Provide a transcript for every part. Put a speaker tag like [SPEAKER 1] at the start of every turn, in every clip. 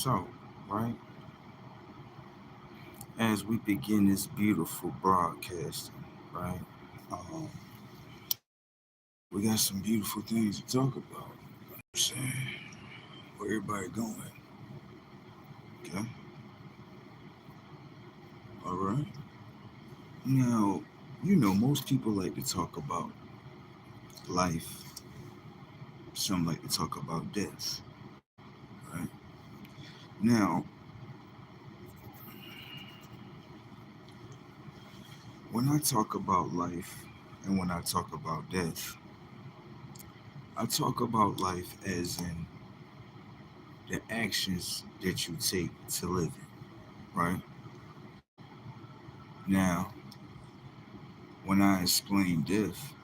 [SPEAKER 1] So, right, as we begin this beautiful broadcasting, right, um, we got some beautiful things to talk about. I'm saying, where everybody going? Okay, all right. Now, most people like to talk about life. Some like to talk about death, right? Now, when I talk about life and when I talk about death, I talk about life as in the actions that you take to live it, right? Now, when I explain death,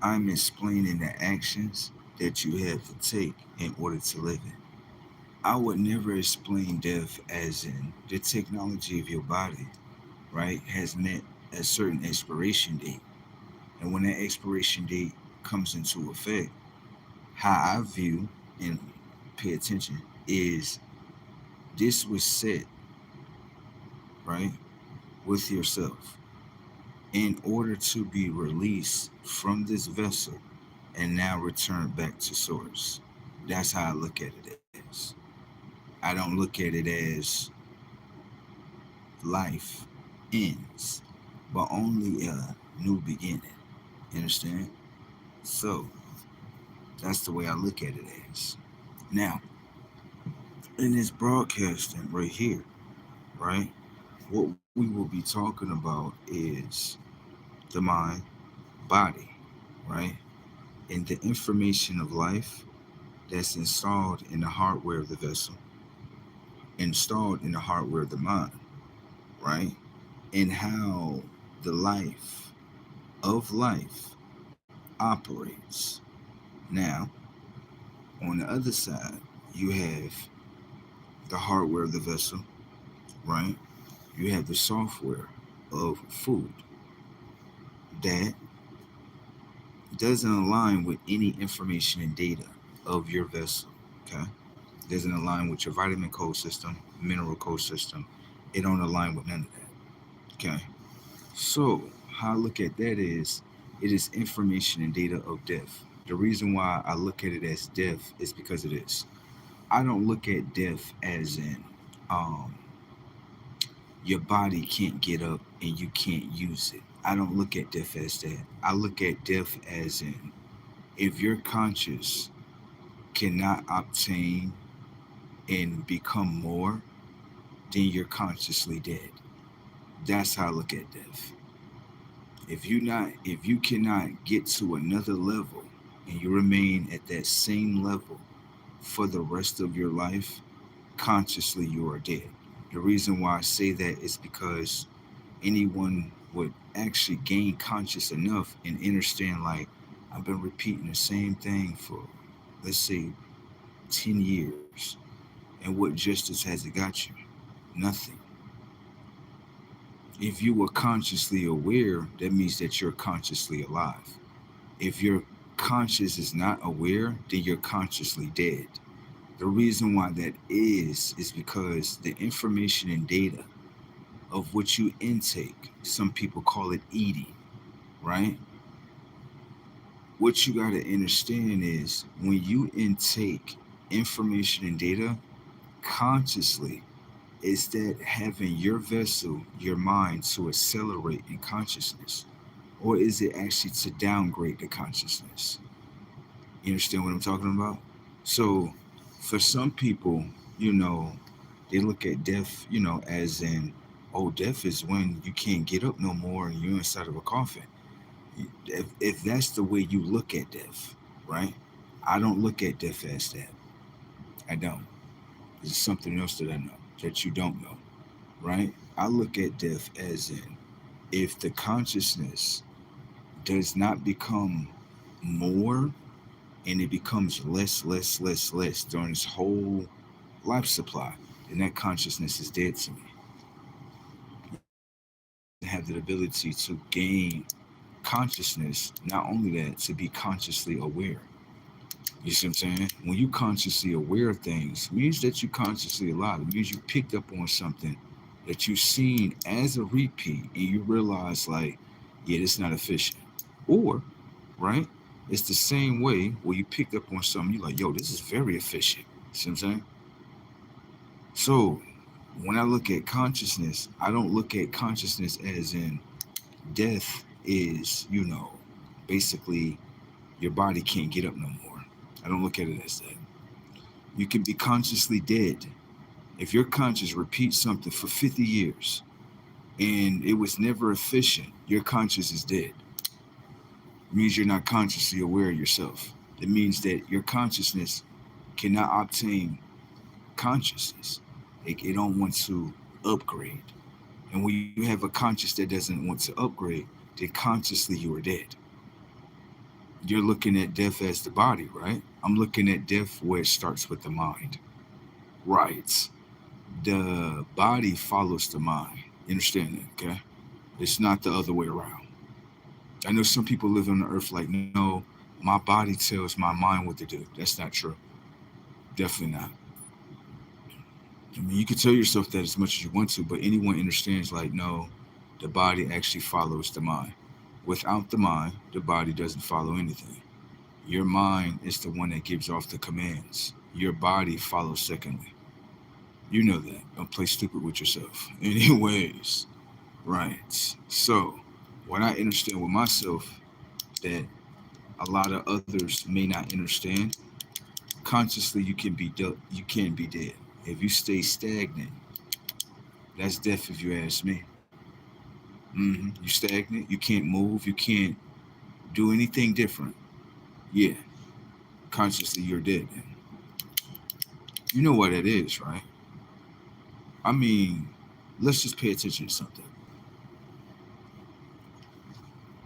[SPEAKER 1] I'm explaining the actions that you have to take in order to live it. I would never explain death as in the technology of your body, right, has met a certain expiration date. And when that expiration date comes into effect, how I view and pay attention is this was set, right, with yourself in order to be released from this vessel and now return back to source. That's how I look at it as. I don't look at it as life ends, but only a new beginning. You understand? So that's the way I look at it as. Now, in this broadcasting right here, right, what we will be talking about is the mind, body, right? And the information of life that's installed in the hardware of the vessel, installed in the hardware of the mind, right? And how the life of life operates. Now, on the other side, you have the hardware of the vessel, right? You have the software of food that doesn't align with any information and data of your vessel, okay? Doesn't align with your vitamin code system, mineral code system. It don't align with none of that, okay? So, how I look at that is it is information and data of death. The reason why I look at it as death is because it is. I don't look at death as in um, your body can't get up and you can't use it. I don't look at death as that. I look at death as in if your conscious cannot obtain and become more, then you're consciously dead. That's how I look at death. If you cannot get to another level and you remain at that same level for the rest of your life, consciously you are dead. The reason why I say that is because anyone would actually gain conscious enough and understand like I've been repeating the same thing for let's say 10 years. And what justice has it got you? Nothing. If you were consciously aware, that means that you're consciously alive. If your conscious is not aware, then you're consciously dead. The reason why that is because the information and data of what you intake, some people call it eating, right? What you got to understand is when you intake information and data consciously, is that having your vessel, your mind, to accelerate in consciousness? Or is it actually to downgrade the consciousness? You understand what I'm talking about? So, for some people, you know, they look at death, as in, oh, death is when you can't get up no more and you're inside of a coffin. If that's the way you look at death, right? I don't look at death as that. I don't. There's something else that I know that you don't know, right? I look at death as in if the consciousness does not become more and it becomes less, less, less, less during its whole life supply, then that consciousness is dead to me. It doesn't have the ability to gain consciousness, not only that, to be consciously aware. You see what I'm saying? When you consciously aware of things, it means that you consciously alive. It means you picked up on something that you've seen as a repeat and you realize like, yeah, this not efficient. Or, right? It's the same way where you picked up on something, you're like, yo, this is very efficient. See what I'm saying? So when I look at consciousness, I don't look at consciousness as in death is, basically your body can't get up no more. I don't look at it as that. You can be consciously dead. If your conscious repeats something for 50 years and it was never efficient, your conscious is dead. It means you're not consciously aware of yourself. It means that your consciousness cannot obtain consciousness. It don't want to upgrade. And when you have a conscious that doesn't want to upgrade, then consciously you are dead. You're looking at death as the body, right? I'm looking at death where it starts with the mind. Right. The body follows the mind. You understand that, okay? It's not the other way around. I know some people live on the earth like, no, my body tells my mind what to do. That's not true. Definitely not. I mean, you can tell yourself that as much as you want to, but anyone understands, like, no, the body actually follows the mind. Without the mind, the body doesn't follow anything. Your mind is the one that gives off the commands. Your body follows secondly. You know that. Don't play stupid with yourself. Anyways, right. So, what I understand with myself that a lot of others may not understand, consciously you can't be dead. If you stay stagnant, that's death if you ask me. You stagnant, you can't move, you can't do anything different. Yeah, consciously you're dead. You know what it is, right? I mean, let's just pay attention to something.